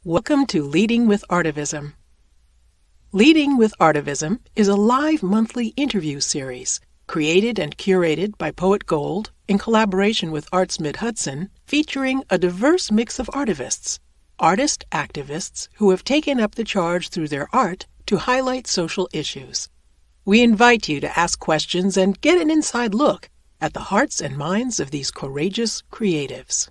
Welcome to Leading with Artivism. Leading with Artivism is a live monthly interview series created and curated by Poet Gold in collaboration with Arts Mid-Hudson, featuring a diverse mix of artivists, artist activists who have taken up the charge through their art to highlight social issues. We invite you to ask questions and get an inside look at the hearts and minds of these courageous creatives.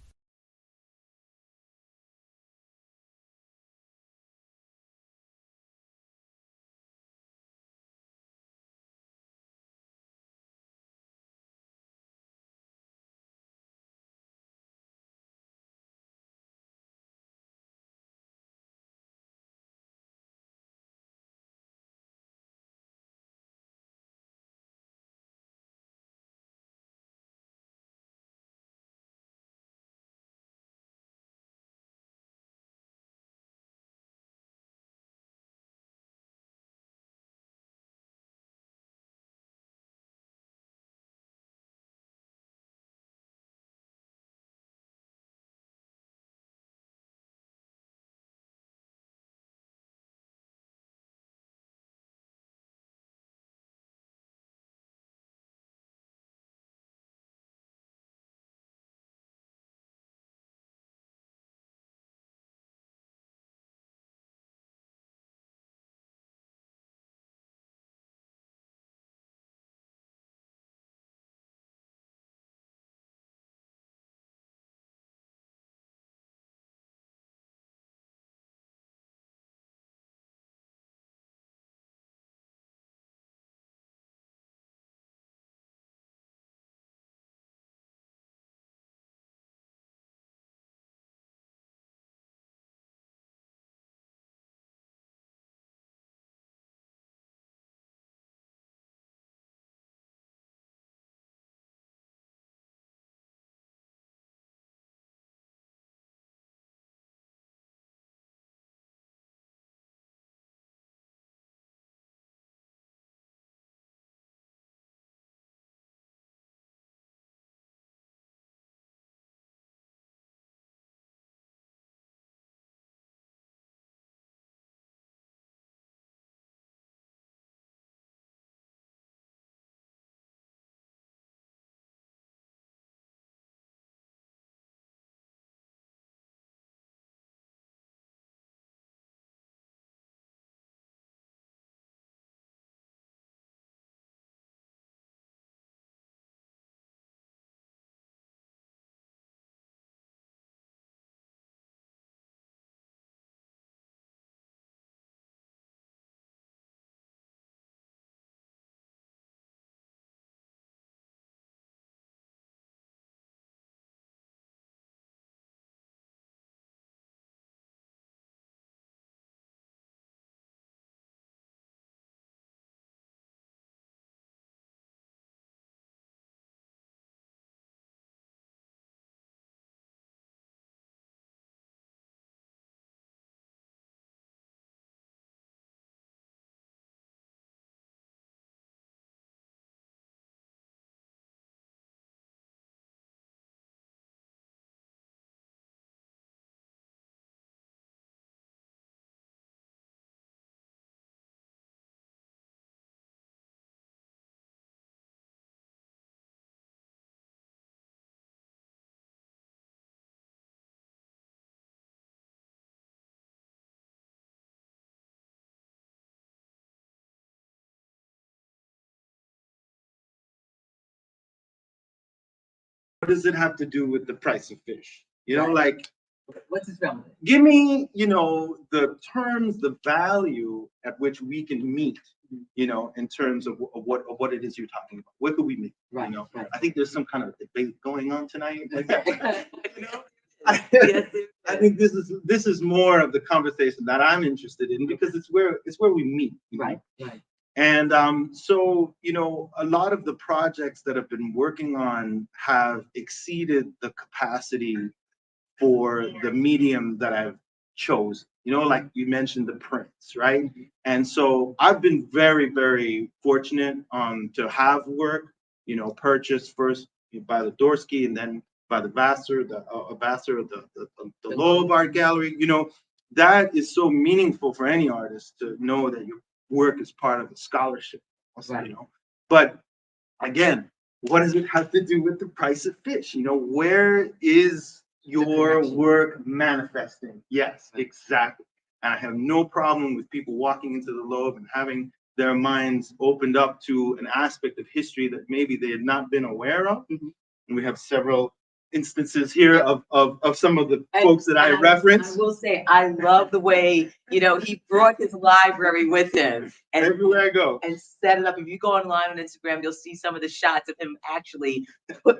What does it have to do with the price of fish? You know, like, What's his relevant? give me, the terms, the value at which we can meet, in terms of what it is you're talking about. What could we meet? Right, You know, right. I think there's some kind of debate going on tonight. Like, I think this is more of the conversation that I'm interested in, because it's where we meet. Right, right. And so, a lot of the projects that I've been working on have exceeded the capacity for the medium that I've chosen. Like you mentioned, the prints, right? And so I've been very, very fortunate to have work, purchased first by the Dorsky and then by the Vassar, the Loeb Art Gallery, that is so meaningful for any artist to know that your work is part of a scholarship, Right. you know. But again, what does it have to do with the price of fish? You know, where is your connection. work manifesting? Yes, exactly. And I have no problem with people walking into the Louvre and having their minds opened up to an aspect of history that maybe they had not been aware of. Mhm. And we have several instances here Yeah. of some of the folks that I reference. I will say, I love the way, you know, he brought his library with him and Everywhere I go. and set it up. If you go online on Instagram, you'll see some of the shots of him actually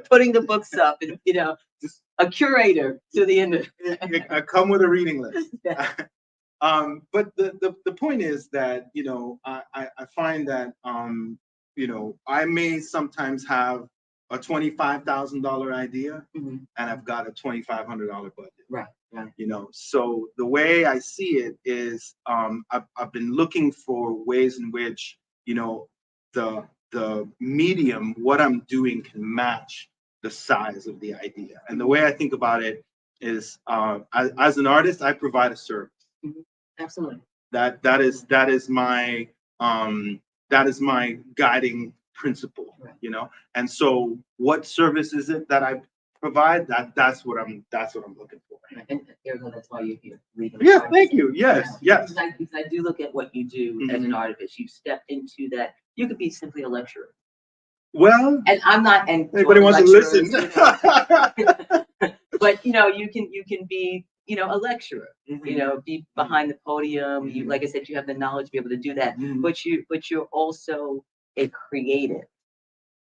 putting the books up and, you know, just a curator to the end of I come with a reading list. Yeah. But the point is that, you know, I find that, you know, I may sometimes have a $25,000 idea Mhm. and I've got a $2,500 budget. Right, right. You know, so the way I see it is, I've been looking for ways in which, you know, the medium, what I'm doing can match the size of the idea. And the way I think about it is, as an artist, I provide a service. Mhm. Absolutely. That is my guiding principle, Right. you know. And so, what service is it that I provide? That's what I'm looking for. Right. And Erica, that's why you're here. Leading Yeah, artists. thank you. Yes, yes. Because I do look at what you do as an artist. You step into that. You could be simply a lecturer. Well, And I'm not, and anybody wants to listen. you know, but you know, you can be, you know, a lecturer, you know, be behind the podium. You, like I said, you have the knowledge to be able to do that. But you're also a creative.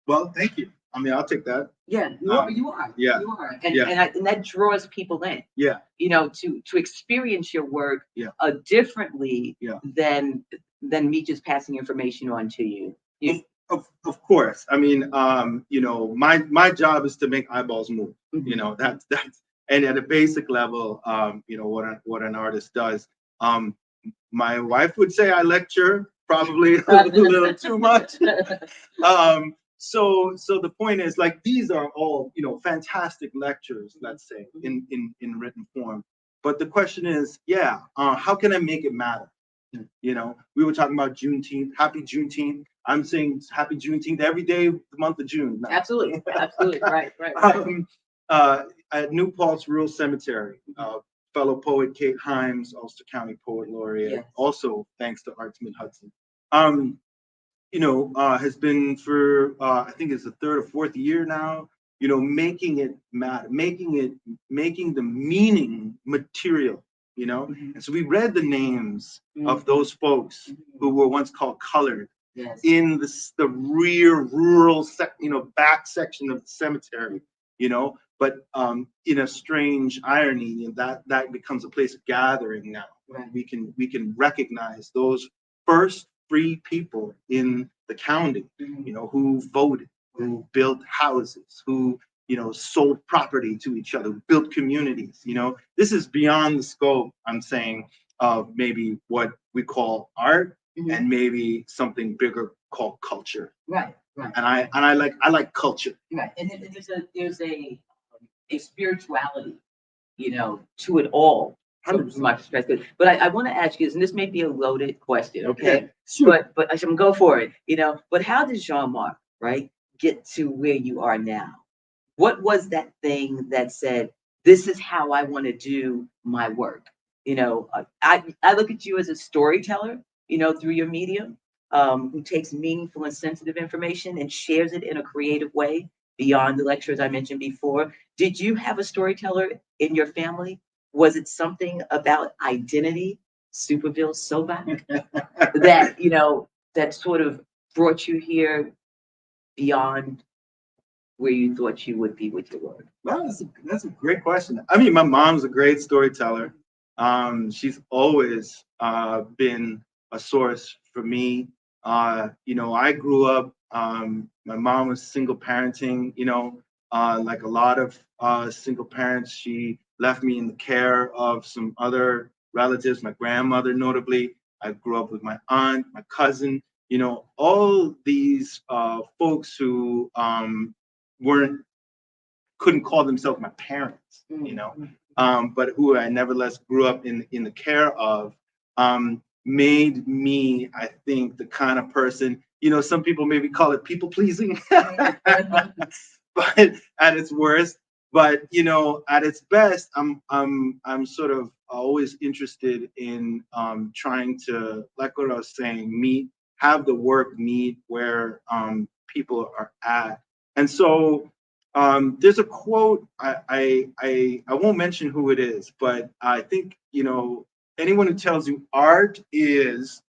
Well, thank you. I mean, I'll take that. Yeah, you are. Yeah. You are. And, Yeah. and that draws people in. Yeah. You know, to experience your work Yeah. Differently Yeah. than me just passing information on to you. Of course. I mean, you know, my job is to make eyeballs move. You know, that's and at a basic level, you know, what an artist does. My wife would say I lecture probably a little too much. So the point is, like, these are all, you know, fantastic lectures, let's say, in written form. But the question is, yeah, how can I make it matter? You know, we were talking about Juneteenth. Happy Juneteenth. I'm saying happy Juneteenth every day, the month of June. Now. Absolutely, absolutely, right. At New Paltz Rural Cemetery, fellow poet Kate Himes, Ulster County Poet Laureate, Yes. also thanks to Arts Mid-Hudson. You know, has been for I think it's the third or fourth year now. You know, making it matter, making the meaning material. You know, and so we read the names of those folks who were once called colored. Yes. In the rear rural back section of the cemetery, you know, but in a strange irony, that becomes a place of gathering now. Right. We can recognize those first free people in the county, you know, who voted, who built houses, who, you know, sold property to each other, built communities. You know, this is beyond the scope, I'm saying, of maybe what we call art, and maybe something bigger called culture. Right. And I like culture. Right. And there's a spirituality, you know, to it all. From my perspective. But I want to ask you this, and this may be a loaded question, okay? Sure. But I should go for it, you know. But how did Jean-Marc, right, get to where you are now? What was that thing that said, this is how I want to do my work? You know, I look at you as a storyteller, you know, through your medium, who takes meaningful and sensitive information and shares it in a creative way beyond the lectures I mentioned before. Did you have a storyteller in your family? Was it something about identity, Superville, Sovak, that, you know, that sort of brought you here beyond where you thought you would be with your work? Well, that's a great question. I mean, my mom's a great storyteller. She's always been a source for me. You know, I grew up, my mom was single parenting, you know, like a lot of single parents. She left me in the care of some other relatives, my grandmother notably. I grew up with my aunt, my cousin, you know, all these folks who couldn't call themselves my parents, you know. but who I nevertheless grew up in the care of, made me, I think, the kind of person, some people maybe call it people pleasing, but at its worst. But at its best, I'm sort of always interested in trying to, like what I was saying, have the work meet where people are at. And so there's a quote, I won't mention who it is, but I think anyone who tells you art is ...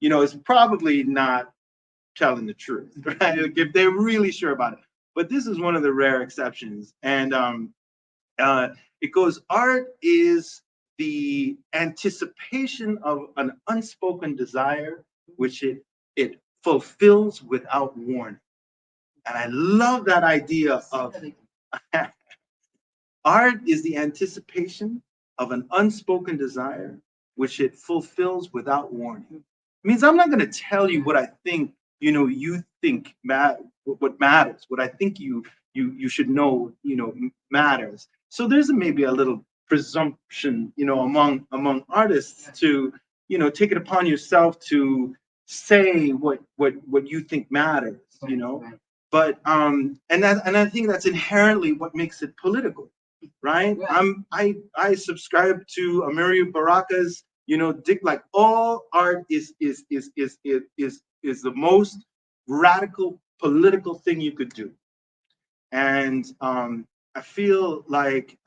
is probably not telling the truth, right? Like, if they're really sure about it. But this is one of the rare exceptions. And it goes, art is the anticipation of an unspoken desire, which it fulfills without warning. And I love that idea of art is the anticipation of an unspoken desire, which it fulfills without warning. It means I'm not going to tell you what I think, you think what matters, what I think you should know, matters. So there's maybe a little presumption, among artists to, take it upon yourself to say what you think matters, Right. But and I think that's inherently what makes it political, right? Right. I subscribe to Amiri Baraka's, like all art is the most radical political thing you could do. And I feel like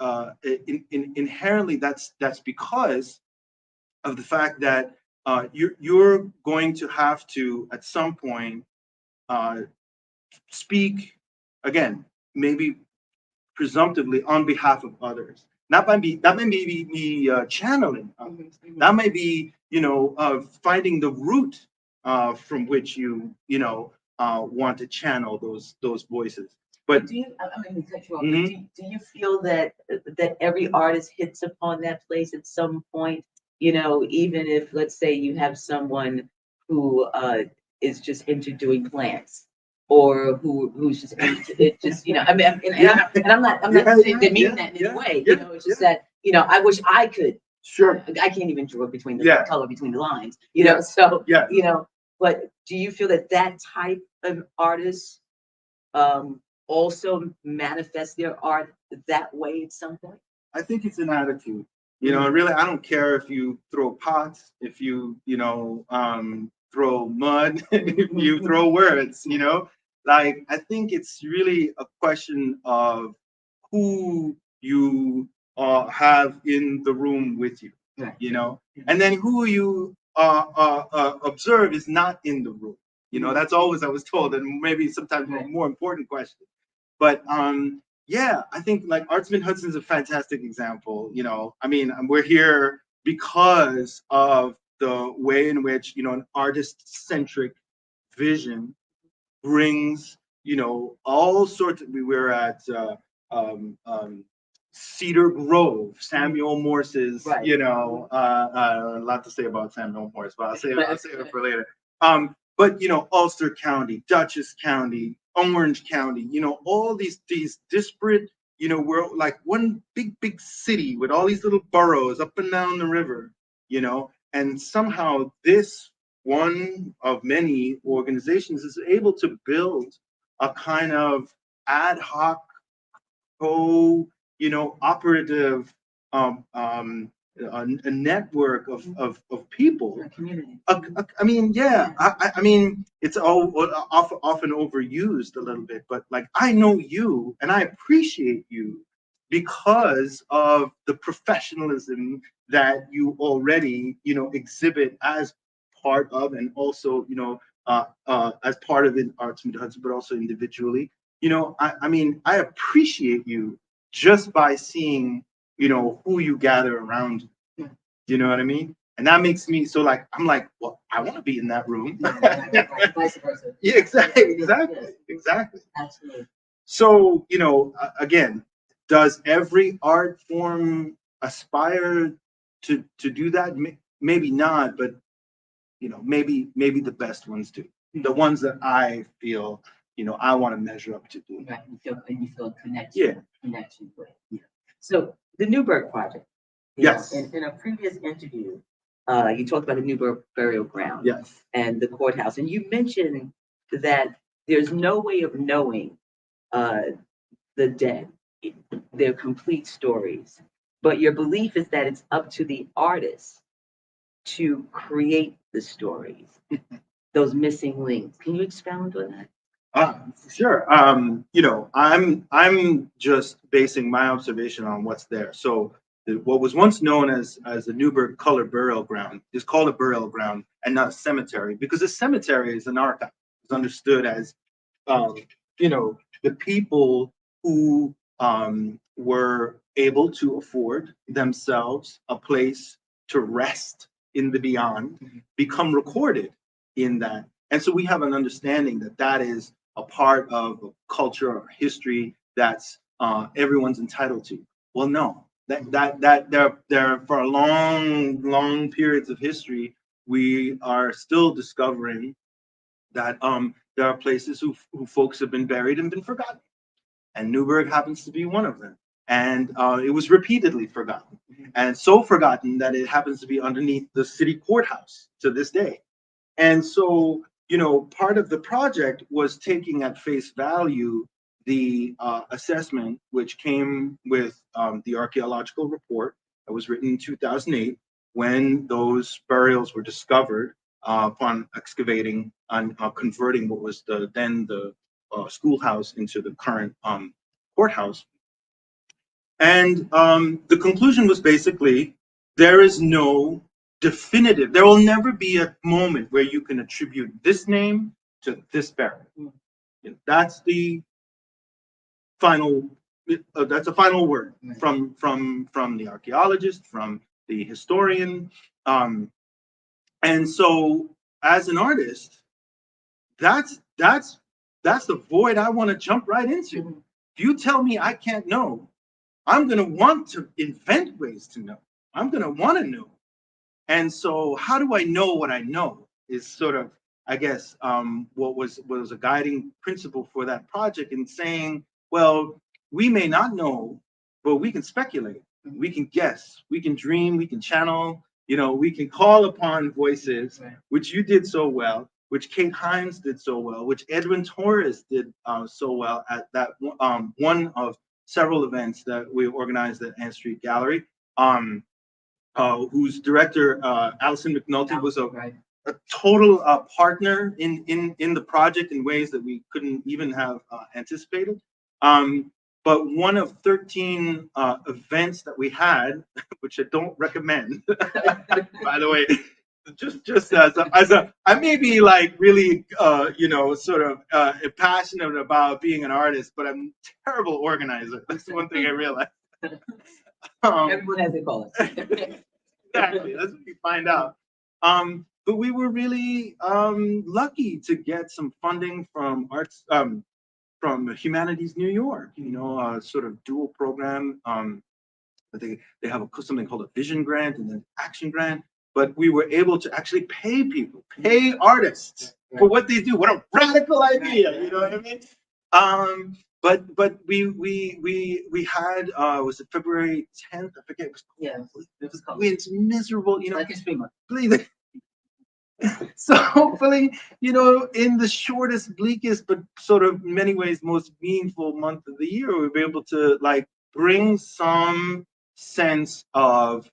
inherently that's because of the fact that you're going to have to at some point speak again, maybe presumptively on behalf of others. That might be me channeling others. That might be finding the root from which you want to channel those voices. But do you, I mean, cut you off, but Mhm. do you feel that every artist hits upon that place at some point? Even if, let's say, you have someone who is just into doing plants, or who's just into it, just I mean, I'm not saying demeaning that in any way. It's just that I wish I could. Sure. I can't even draw between the color between the lines. Yeah. So Yeah. But do you feel that type of artist also manifest their art that way at some point? I think it's an attitude. Really, I don't care if you throw pots, if you, throw mud, if you throw words, Like, I think it's really a question of who you have in the room with you, Right. And then who you observe is not in the room. That's always, I was told, and maybe sometimes a more important question. But yeah, I think like Arts Mid-Hudson is a fantastic example. I mean, we're here because of the way in which an artist-centric vision brings all sorts of. We were at Cedar Grove, Samuel Morse's. Right. A lot to say about Samuel Morse, but I'll save it for later. But Ulster County, Dutchess County, Orange County, all these disparate, we're like one big city with all these little boroughs up and down the river, and somehow this one of many organizations is able to build a kind of ad hoc operative a network of people. A community. I mean, yeah, I mean, it's all often overused a little bit, but like I know you and I appreciate you because of the professionalism that you already exhibit as part of, and also as part of Arts Mid-Hudson, but also individually. I mean, I appreciate you just by seeing, who you gather around you. You know what I mean? And that makes me so like, I'm like, well, I want to be in that room. Vice versa. Yeah, exactly. Absolutely. So, again, does every art form aspire to do that? Maybe not, but maybe the best ones do. The ones that I feel, I want to measure up to do. Right. You feel connected. Yeah. Connection with. Yeah. So the Newburgh Project. You know, Yes. in a previous interview, you talked about the Newburgh burial ground. Yes. And the courthouse, and you mentioned that there's no way of knowing uh, the dead, their complete stories, but your belief is that it's up to the artist to create the stories, those missing links. Can you expound on that? Sure. I'm just basing my observation on what's there. So what was once known as the Newburgh Colored Burial Ground is called a burial ground and not a cemetery, because a cemetery is an archive. It's understood as um, the people who were able to afford themselves a place to rest in the beyond become recorded in that. And so we have an understanding that that is a part of a culture or history that's everyone's entitled to. Well, no, that there for a long periods of history, we are still discovering that there are places who folks have been buried and been forgotten, and Newburgh happens to be one of them. And it was repeatedly forgotten, and so forgotten that it happens to be underneath the city courthouse to this day. And so, part of the project was taking at face value the assessment, which came with the archaeological report that was written in 2008, when those burials were discovered upon excavating and converting what was then the schoolhouse into the current courthouse. And the conclusion was basically, there is no definitive, there will never be a moment where you can attribute this name to this burial. That's the final, that's a final word from the archaeologist, from the historian. And so as an artist, that's the void I want to jump right into. If you tell me I can't know, I'm going to want to invent ways to know. I'm going to want to know. And so how do I know what I know is sort of, I guess, what was a guiding principle for that project, in saying, well, we may not know, but we can speculate. We can guess, we can dream, we can channel, we can call upon voices, which you did so well, which Kate Himes did so well, which Edwin Torres did so well at that one of several events that we organized at Ann Street Gallery, whose director, Allison McNulty, was a total partner in the project in ways that we couldn't even have anticipated. But one of 13 events that we had, which I don't recommend, by the way, just as a I may be like really sort of passionate about being an artist, but I'm a terrible organizer. That's the one thing I realized. Everyone has their colors. Exactly, that's what you find out. But we were really lucky to get some funding from from Humanities New York, a sort of dual program. They have something called a vision grant and an action grant. But we were able to actually pay people, pay artists for what they do. What a radical idea, you know what I mean? But we had was it February 10th? I forget. It was it's miserable, Like it's 3 months. So hopefully, in the shortest, bleakest, but sort of many ways most meaningful month of the year, we'll be able to like bring some sense of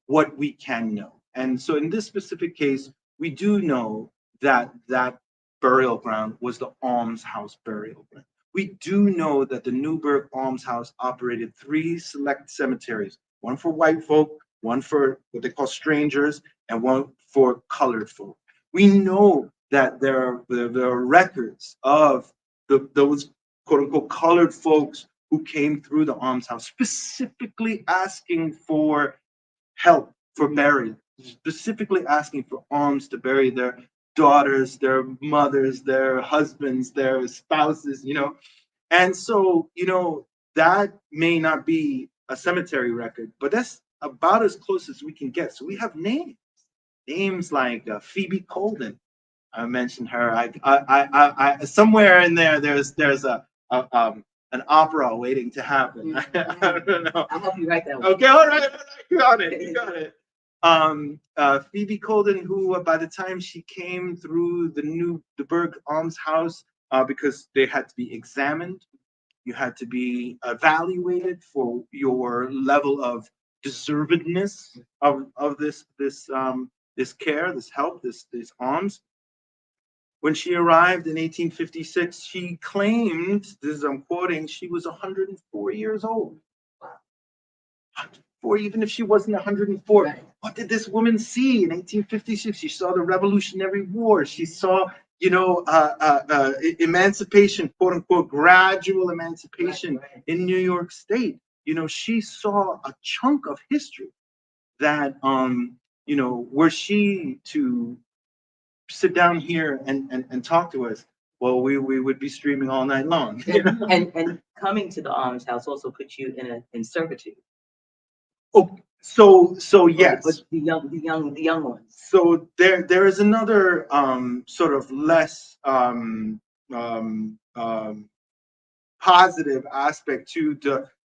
what we can know. And so in this specific case, we do know that that burial ground was the almshouse burial ground. We do know that the Newburgh Almshouse operated 3 select cemeteries, one for white folk, one for what they call strangers, and one for colored folk. We know that there are records of those quote unquote colored folks who came through the almshouse specifically asking for help for burial, specifically asking for alms to bury their daughters, their mothers, their husbands, their spouses, And so, that may not be a cemetery record, but that's about as close as we can get. So we have names like Phoebe Colden. I mentioned her. I somewhere in there's a an opera waiting to happen. I don't know. I'll help you write that one. Okay, all right, you got it, you got it. Phoebe Colden, who by the time she came through the Berg Almshouse, because they had to be examined, you had to be evaluated for your level of deservedness of this care, this help, this alms. When she arrived in 1856, she claimed, this is I'm quoting, she was 104 years old. Or even if she wasn't 104, Right. What did this woman see in 1856? She saw the Revolutionary War. She saw, emancipation, quote unquote, gradual emancipation Right. in New York State. She saw a chunk of history that, were she to sit down here and talk to us, well, we would be streaming all night long. And coming to the almshouse also puts you in servitude. Oh, so yes. But the young ones. So there is another sort of less positive aspect to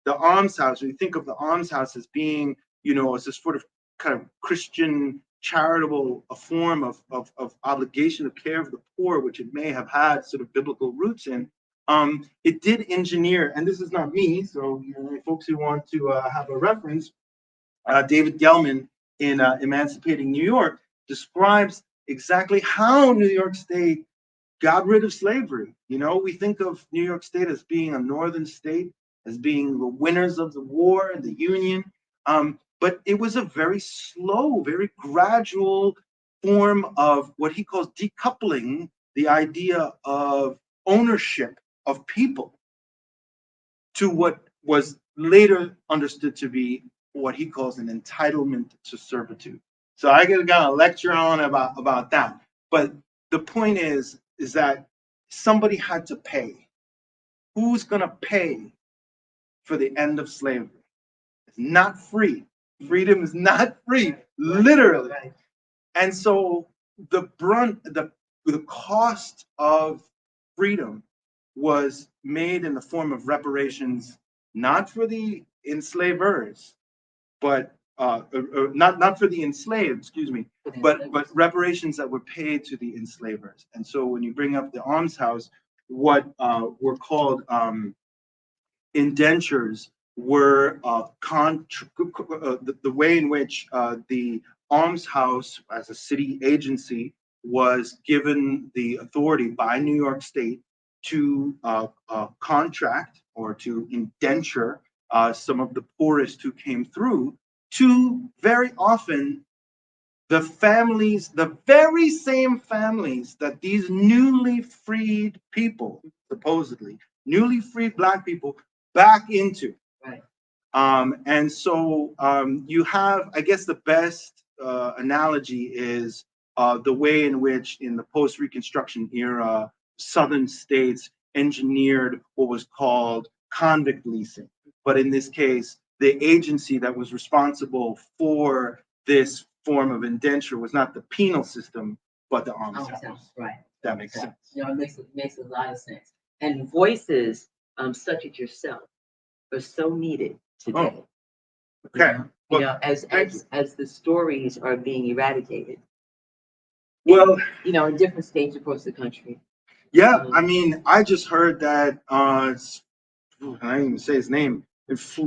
the almshouse. We think of the almshouse as being, as this sort of kind of Christian charitable a form of obligation of care of the poor, which it may have had sort of biblical roots in. It did engineer, and this is not me, so folks who want to have a reference, David Gelman in Emancipating New York describes exactly how New York State got rid of slavery. We think of New York State as being a northern state, as being the winners of the war and the Union. But it was a very slow, very gradual form of what he calls decoupling the idea of ownership of people to what was later understood to be what he calls an entitlement to servitude. So I got a lecture on about that. But the point is that somebody had to pay. Who's going to pay for the end of slavery? It's not free. Freedom is not free, literally. And so the cost of freedom was made in the form of reparations, not for the enslavers, but not for the enslaved, excuse me, but reparations that were paid to the enslavers. And so when you bring up the almshouse, what were called indentures were the way in which the almshouse as a city agency was given the authority by New York State to contract or to indenture some of the poorest who came through to very often the families, the very same families that these newly freed people, supposedly newly freed Black people, back into. Right. And so you have, I guess, the best analogy is the way in which, in the post-Reconstruction era, Southern states engineered what was called convict leasing. But in this case, the agency that was responsible for this form of indenture was not the penal system, but the almshouse. Right. That makes sense. It makes a lot of sense. And voices such as yourself are so needed today. Oh. Okay. As the stories are being eradicated. Well, in different states across the country. Yeah, I mean, I just heard that I didn't even say his name.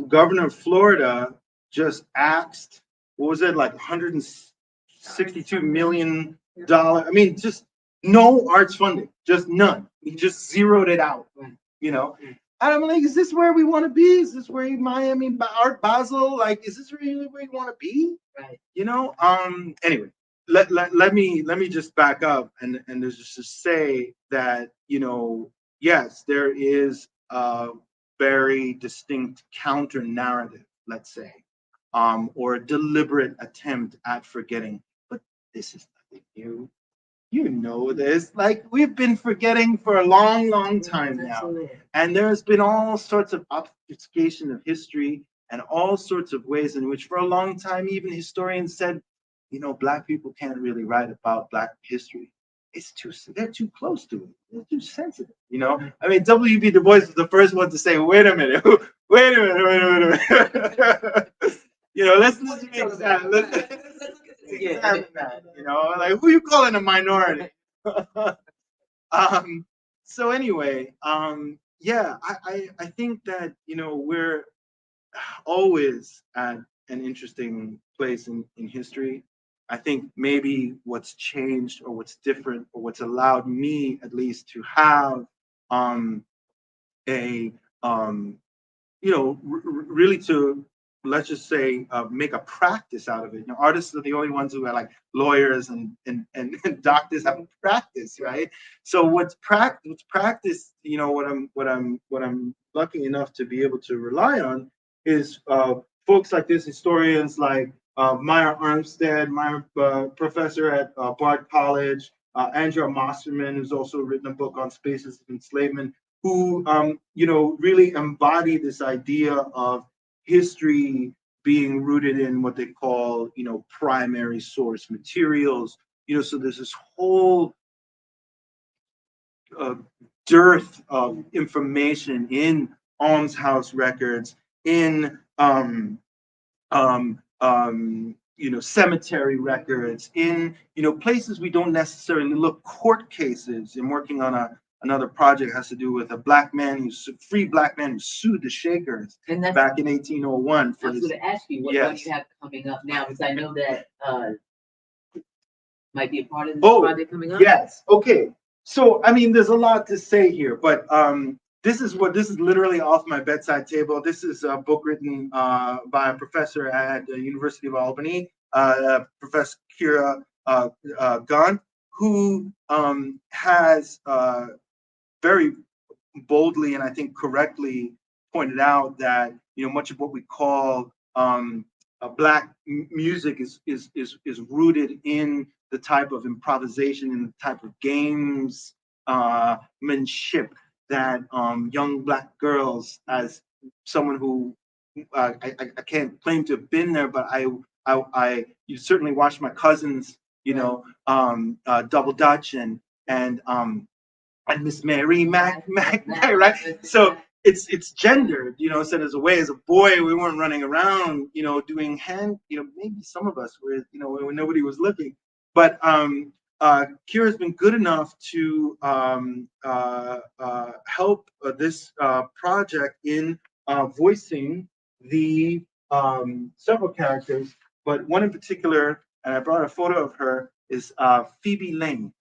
Governor of Florida just axed, what was it, like $162 million? I mean, just no arts funding, just none. He just zeroed it out, And I'm like, is this where we want to be? Is this where Miami, Art Basel, like, is this really where you want to be? Right. Anyway, let me just back up and just say that, yes, there is a very distinct counter narrative, let's say, or a deliberate attempt at forgetting. But this is nothing new. You know this. Like, we've been forgetting for a long, long time now. And there's been all sorts of obfuscation of history and all sorts of ways in which, for a long time, even historians said, Black people can't really write about Black history. they're too close to it. They're too sensitive, you know. I mean, W.B. Du Bois was the first one to say, "Wait a minute, wait a minute, wait a minute." You know, let's examine that. You know, like who you calling a minority? So anyway, yeah, I think that, you know, we're always at an interesting place in history. I think maybe what's changed or what's different or what's allowed me at least to have a you know, really to, let's just say, make a practice out of it. You know, artists are the only ones who are like lawyers and doctors have a practice, right? So what's practice, you know, what I'm lucky enough to be able to rely on is folks like this, historians like Meyer Armstead, my professor at Bard College, Andrea Mosserman, who's also written a book on spaces of enslavement, who you know, really embody this idea of history being rooted in what they call, you know, primary source materials. You know, so there's this whole dearth of information in almshouse records, in you know, cemetery records, in, you know, places we don't necessarily look, court cases. I'm working on another project has to do with a black man free black man who sued the Shakers back in 1801. I was going to ask you, what do you have coming up now? Because I know that might be a part of this project coming up. Yes. Okay. So, I mean, there's a lot to say here, but this is literally off my bedside table. This is a book written by a professor at the University of Albany, Professor Kira Gaunt, who has very boldly and I think correctly pointed out that, you know, much of what we call black music is rooted in the type of improvisation and the type of gamesmanship that young black girls, as someone who I can't claim to have been there, but you certainly watched my cousins, you know, Double Dutch and Miss Mary Mac, right? So it's gendered, you know. So there's a way, as a boy, we weren't running around, you know, doing you know, maybe some of us were, you know, when nobody was looking. But Kira's been good enough to help this project in voicing the several characters, but one in particular, and I brought a photo of her, is Phoebe Lane.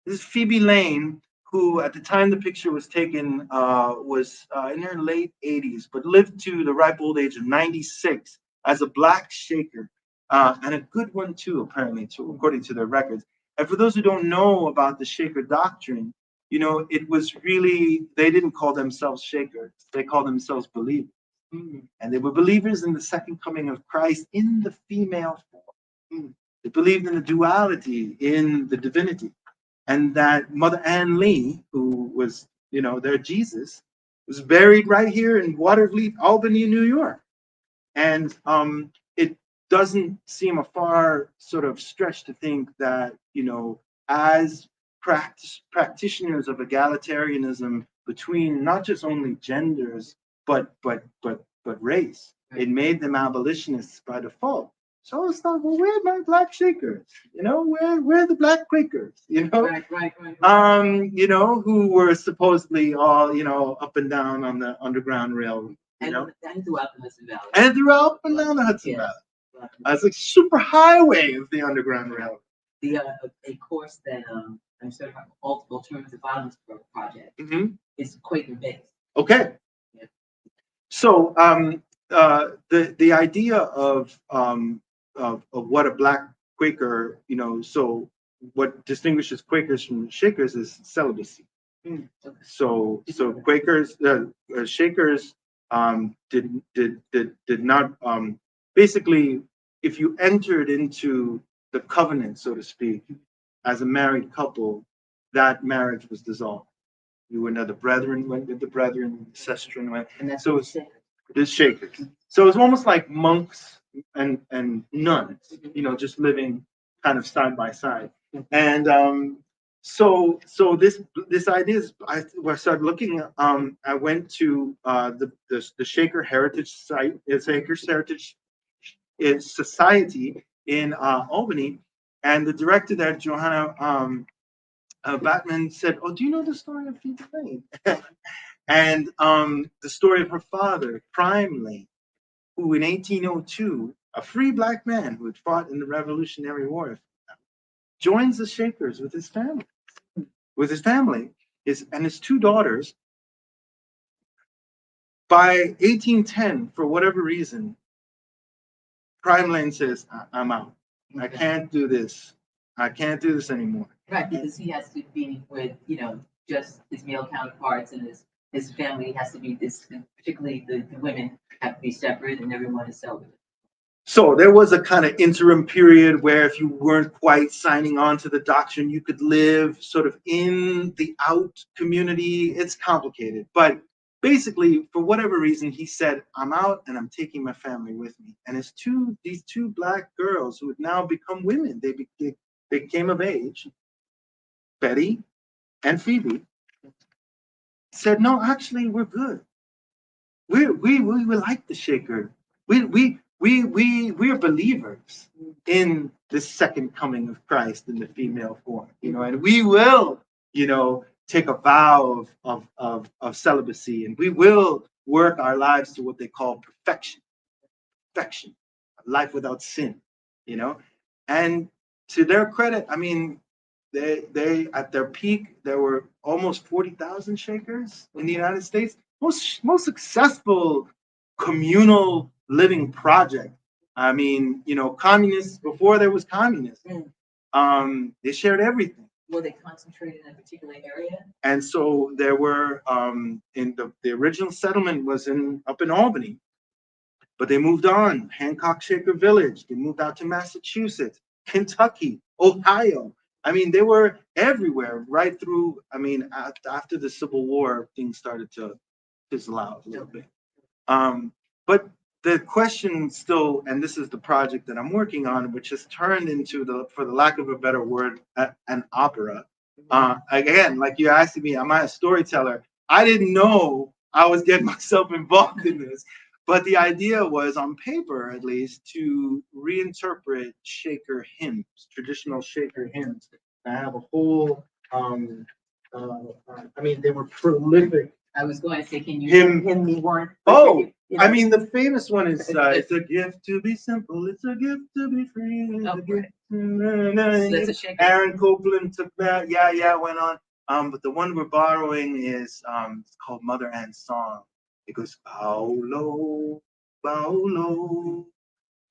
This is Phoebe Lane, who at the time the picture was taken was in her late 80s, but lived to the ripe old age of 96 as a black Shaker, and a good one too, apparently, according to their records. And for those who don't know about the Shaker doctrine, you know, it was really, they didn't call themselves Shakers, they called themselves believers. And they were believers in the second coming of Christ in the female form. They believed in the duality, in the divinity. And that Mother Ann Lee, who was, you know, their Jesus, was buried right here in Watervliet, Albany, New York. And it doesn't seem a far sort of stretch to think that, you know, as practitioners of egalitarianism between not just only genders, but race, it made them abolitionists by default. So it's like, well, where are my black Shakers? You know, where are the black Quakers? You know, right. You know, who were supposedly all, you know, up and down on the Underground Railroad. And throughout the Hudson Valley. And throughout and down the Hudson Valley. It's like super highway of the Underground Railroad. The a course that I'm certified alternative violence project is Quaker based. Okay. Yeah. So the idea of what a black Quaker, you know, so what distinguishes Quakers from Shakers is celibacy. So Quakers, Shakers did not basically, if you entered into the covenant, so to speak, as a married couple, that marriage was dissolved. You were not, the brethren went with the brethren, the sestrin went, and that's so it's the Shakers. So it's almost like monks and nuns, you know, just living kind of side by side. And So this idea is I started looking. I went to the Shaker Heritage site. It's Shaker's Heritage Society in Albany, and the director there, Johanna Batman, said, "Oh, do you know the story of Phoebe Lane?" And the story of her father, Prime Lane, who in 1802, a free black man who had fought in the Revolutionary War, joins the Shakers with his family. And his two daughters. By 1810, for whatever reason, Prime Lane says, I'm out. I can't do this. I can't do this anymore. Right, because he has to be with, just his male counterparts, and his family has to be this, particularly the women have to be separate, and everyone is celibate. So there was a kind of interim period where if you weren't quite signing on to the doctrine, you could live sort of in the out community. It's complicated, but basically, for whatever reason, he said, "I'm out and I'm taking my family with me." And these two black girls who had now become women, they came of age, Betty and Phoebe, said, "No, actually, we're good. We like the Shaker. We're believers in the second coming of Christ in the female form, and we will, take a vow of celibacy, and we will work our lives to what they call perfection, life without sin, And to their credit, I mean, they at their peak there were almost 40,000 Shakers in the United States. Most successful communal living project. I mean, communists, before there was communism, they shared everything. Were they concentrated in a particular area? And so there were in the original settlement was up in Albany, but they moved on. Hancock Shaker Village. They moved out to Massachusetts, Kentucky, Ohio. I mean, they were everywhere, right through. I mean, after the Civil War, things started to fizzle out a little bit. But the question still, and this is the project that I'm working on, which has turned into, for the lack of a better word, an opera. Again, like you're asking me, am I a storyteller? I didn't know I was getting myself involved in this. But the idea was, on paper at least, to reinterpret Shaker hymns, traditional Shaker hymns. I have a whole, I mean, they were prolific. I was going to say, can you hymn me one? Oh, I mean, the famous one is, it's a gift to be simple, it's a gift to be free. That's a Shaker. Aaron Copland took that, went on. But the one we're borrowing is, it's called Mother Ann's Song. It goes, bow low,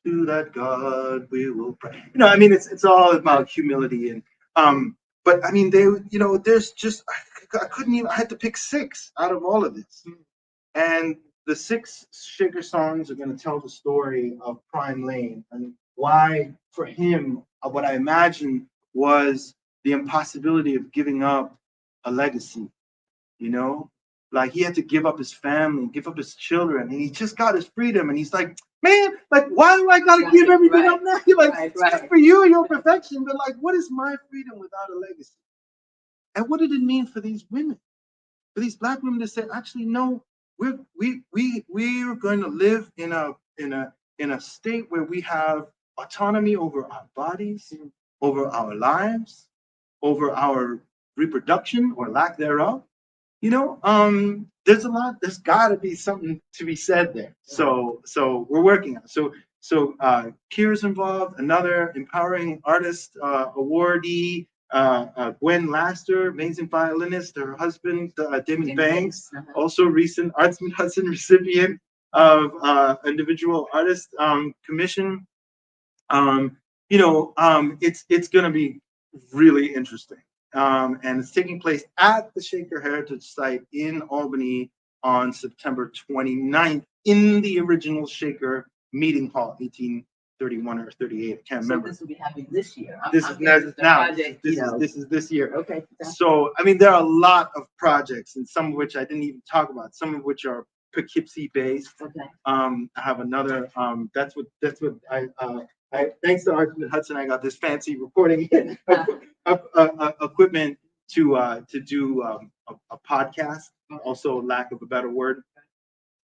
to that God we will pray. I mean, it's all about humility. And but I mean, there's just, I couldn't even, I had to pick 6 out of all of this. And the 6 Shaker songs are going to tell the story of Prime Lane and why, for him, what I imagined was the impossibility of giving up a legacy, Like he had to give up his family, give up his children, and he just got his freedom. And he's like, man, like, why do I gotta give everything up now? It's good for you and your perfection, but like, what is my freedom without a legacy? And what did it mean for these women, for these black women to say, actually, no, we're going to live in a state where we have autonomy over our bodies, over our lives, over our reproduction or lack thereof. There's got to be something to be said there. So we're working on it. So Kira's involved, another empowering artist awardee, Gwen Laster, amazing violinist, her husband, Damon Banks, also recent Arts Mid-Hudson recipient of individual artist commission. It's going to be really interesting. And it's taking place at the Shaker Heritage Site in Albany on September 29th in the original Shaker meeting hall, 1831 or 38. I can't remember. So this will be happening this year. This is this year. Okay. So, I mean, there are a lot of projects, and some of which I didn't even talk about, some of which are Poughkeepsie based. Okay. I have another, that's what I thanks to Arts Mid-Hudson, I got this fancy recording equipment to do a podcast. Also, lack of a better word.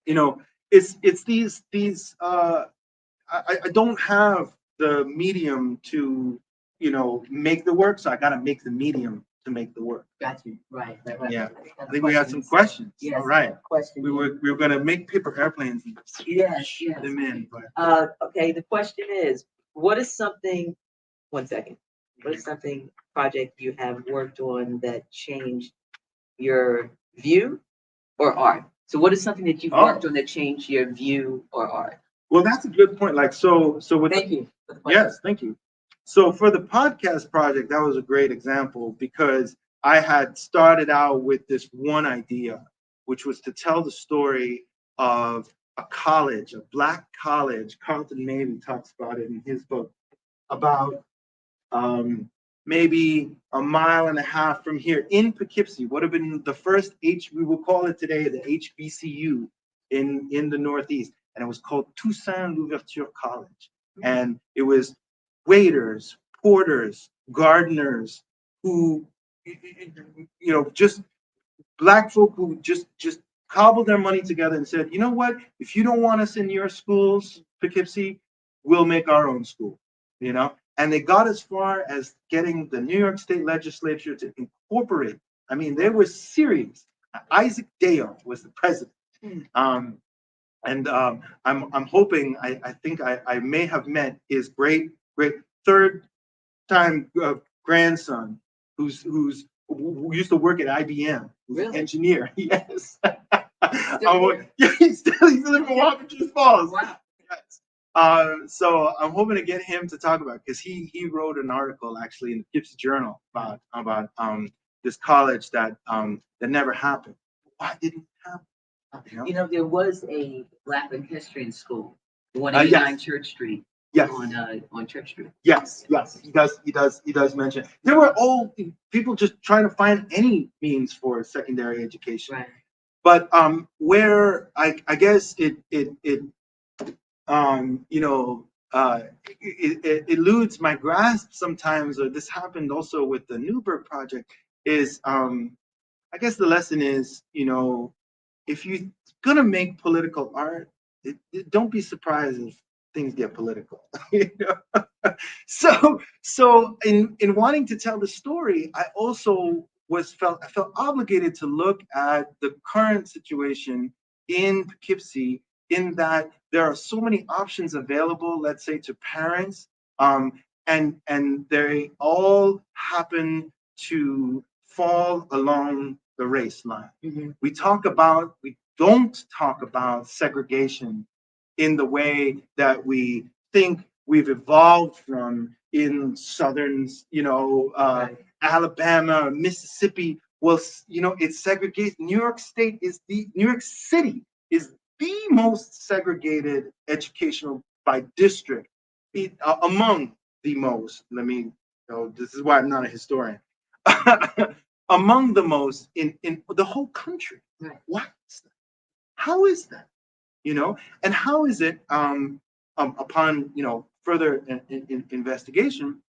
You know, it's these. I don't have the medium to make the work, so I got to make the medium to make the work. Got you. Right. Right. Yeah. I think we had some questions. Yes. All right. Question. We were gonna make paper airplanes and Yes. them in, but Okay. The question is, what is something? 1 second. What is something project you have worked on that changed your view or art? So, what is something that you've worked on that changed your view or art? Well, that's a good point. Like so with Thank you. For the question. yes, thank you. So for the podcast project, that was a great example because I had started out with this one idea, which was to tell the story of a college, a Black college. Carlton Navy talks about it in his book, about maybe a mile and a half from here in Poughkeepsie, would have been the first we will call it today the HBCU in the Northeast. And it was called Toussaint Louverture College. And it was waiters, porters, gardeners who, just Black folk who just cobbled their money together and said, you know what, if you don't want us in your schools, Poughkeepsie, we'll make our own school, And they got as far as getting the New York State Legislature to incorporate. I mean, they were serious. Isaac Dale was the president. I'm hoping, I think I may have met his great third time grandson who used to work at IBM, who's an engineer. Yes. He's still in Waukesha Falls. Wow. Yes. So I'm hoping to get him to talk about it because he wrote an article actually in the Poughkeepsie Journal about this college that never happened. Why didn't it happen? There was a Black Equestrian School, 189 Church Street. Yes. On Church Street. Yes. He does mention there were old people just trying to find any means for secondary education. Right. But where I guess it eludes my grasp sometimes, or this happened also with the Newburgh project, is I guess the lesson is, if you're gonna make political art, don't be surprised if things get political. So in wanting to tell the story, I also I felt obligated to look at the current situation in Poughkeepsie, in that there are so many options available, let's say, to parents, and they all happen to fall along the race line. Mm-hmm. We don't talk about segregation in the way that we think we've evolved from in southern, Right. Alabama, Mississippi. Well, it's segregated. New York City is the most segregated educational by district, among the most. This is why I'm not a historian. Among the most in the whole country. Right. What is that? How is that? And how is it upon further investigation,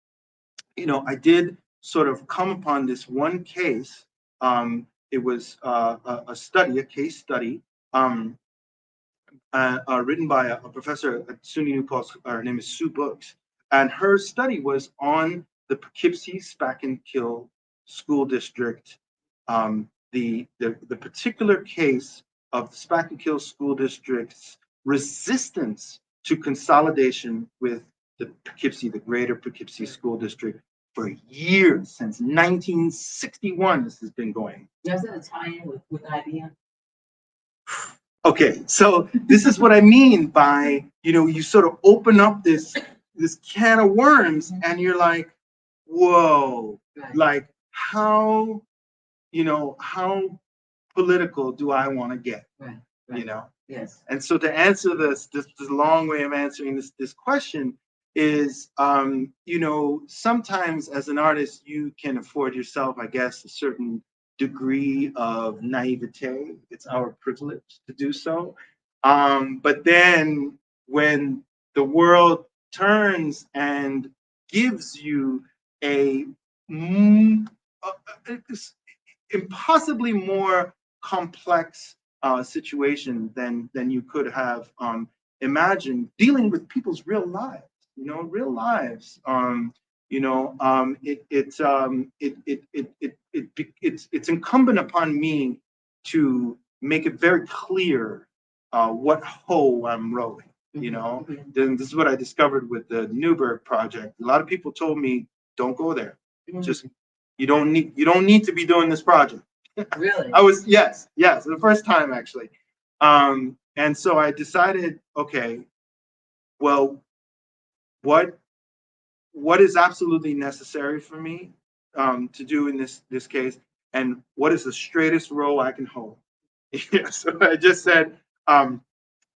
I did sort of come upon this one case. It was a case study written by a professor at SUNY New Paltz. Her name is Sue Brooks, and her study was on the Poughkeepsie Spack-and-Kill School District. The particular case of the Spack-and-Kill School District's resistance to consolidation with the greater Poughkeepsie School District for years, since 1961. This has been going. Does that tie in with IBM? Okay, so this is what I mean by, you sort of open up this can of worms, and you're like, whoa, Right. like how political do I want to get? Right. Yes. And so to answer this long way of answering this question is, sometimes as an artist, you can afford yourself, I guess, a certain degree of naivete. It's our privilege to do so. But then when the world turns and gives you a it's impossibly more complex situation than you could have imagined, dealing with people's real lives, real lives. It's incumbent upon me to make it very clear what hoe I'm rowing. Then this is what I discovered with the Newberg project. A lot of people told me, don't go there. Just you don't need to be doing this project. Really? Yes, the first time actually. And so I decided, okay, well, what is absolutely necessary for me to do in this case, and what is the straightest row I can hold? So I just said,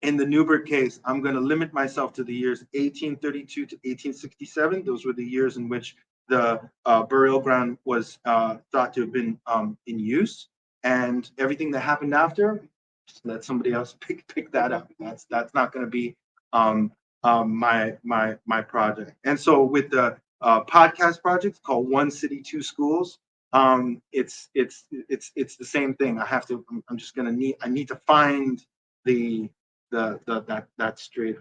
in the Newberg case, I'm going to limit myself to the years 1832 to 1867. Those were the years in which the burial ground was thought to have been in use, and everything that happened after, just let somebody else pick that up. That's not going to be my project. And so with the podcast project called One City, Two Schools, it's the same thing. I'm just going to I need to find that straight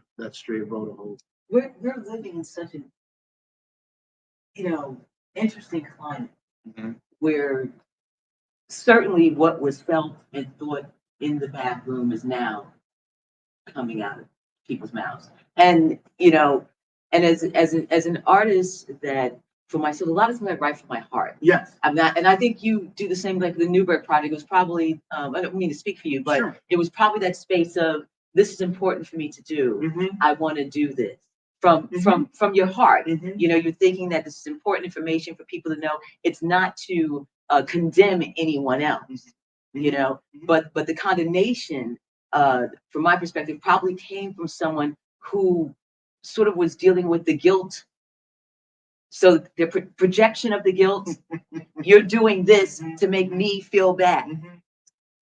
road to hold. We're living in such an interesting climate where certainly what was felt and thought in the back room is now coming out of people's mouths. And and as an artist, that for myself, a lot of times I write from my heart. Yes. I'm not, and I think you do the same. Like the Newberg project was probably I don't mean to speak for you, but sure. It was probably that space of, this is important for me to do. I want to do this from your heart. You're thinking that this is important information for people to know. It's not to condemn anyone else, but the condemnation, from my perspective, probably came from someone who sort of was dealing with the guilt. So the projection of the guilt, you're doing this to make me feel bad.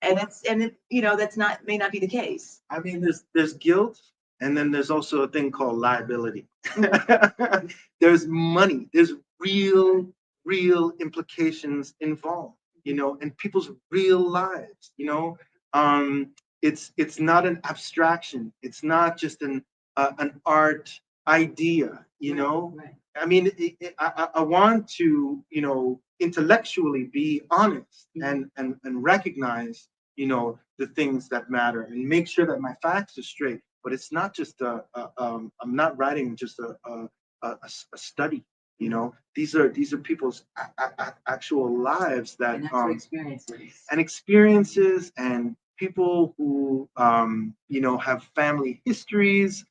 And that's may not be the case. I mean, there's guilt, and then there's also a thing called liability. There's money. There's real implications involved, and people's real lives. It's not an abstraction. It's not just an art idea. Right. I mean, I want to, intellectually be honest and recognize, the things that matter, and make sure that my facts are straight. But it's not just I'm not writing just a study. These are people's actual lives that experiences and people who have family histories.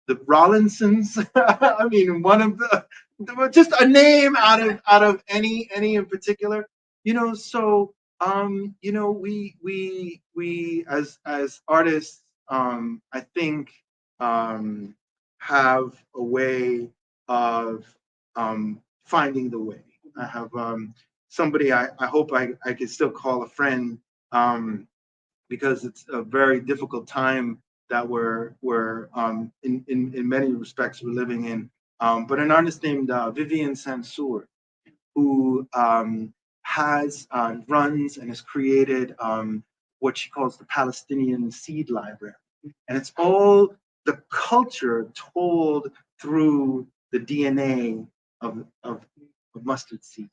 The Rollinsons. I mean, one of just a name out of any in particular. So we as artists, I think, have a way of finding the way. I have somebody I hope I can still call a friend, because it's a very difficult time that we're in many respects we're living in. But an artist named Vivian Sansour, who runs and has created what she calls the Palestinian Seed Library. And it's all the culture told through the DNA of mustard seed.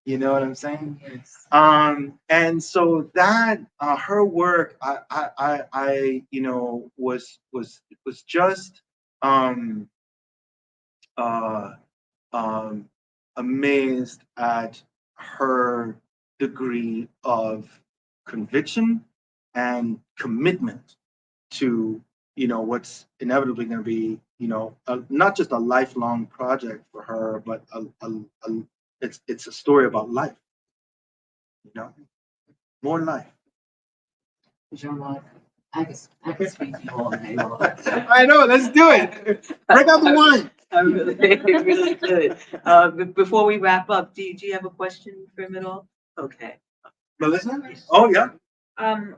You know what I'm saying? Yes. And so that her work, I was just amazed at her degree of conviction and commitment to what's inevitably going to be not just a lifelong project for her, but it's a story about life. More life. Jean-Marc, I can speak to you all night long. I know. Let's do it. Break out the wine. I really good. Before we wrap up, do you have a question for him at all? Okay. Melissa? Oh yeah.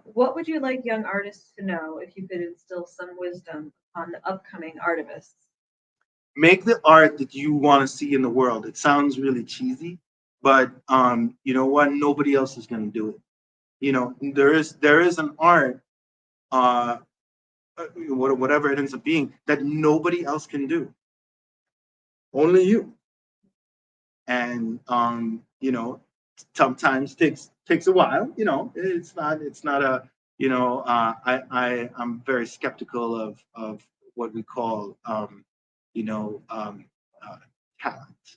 What would you like young artists to know if you could instill some wisdom on the upcoming Artivists? Make the art that you want to see in the world. It sounds really cheesy, but you know what? Nobody else is going to do it. You know, there is an art, whatever it ends up being, that nobody else can do. Only you. And you know, sometimes takes a while. You know, it's not a, you know, I'm very skeptical of what we call you know, talent.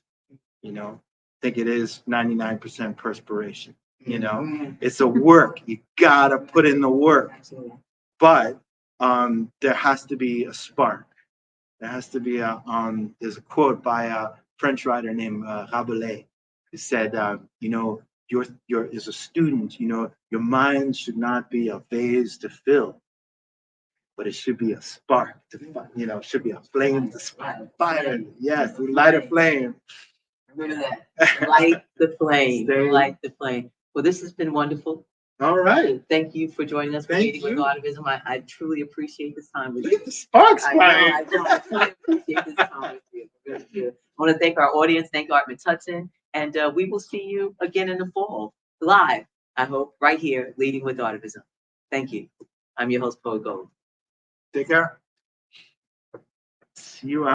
You know, I think it is 99% perspiration. You know, it's a work. You gotta put in the work. Absolutely. But there has to be a spark. There has to be a there's a quote by a French writer named Rabelais, who said, you know, your as a student, you know, your mind should not be a vase to fill, but it should be a spark to, you know, should be a flame to spark fire. Yes, light a flame. Remember that. Light the flame. Stay. Light the flame. Well, this has been wonderful. All right. Thank you for joining us for Thank Meeting with you. Artivism. I truly appreciate this time with Look you. at the sparks I know, flying. I know. I truly appreciate this time with you. I really do. I want to thank our audience, thank Art Mid-Hudson, and we will see you again in the fall, live, I hope, right here, Leading with Artivism. Thank you. I'm your host, Poet Gold. Take care. See you out.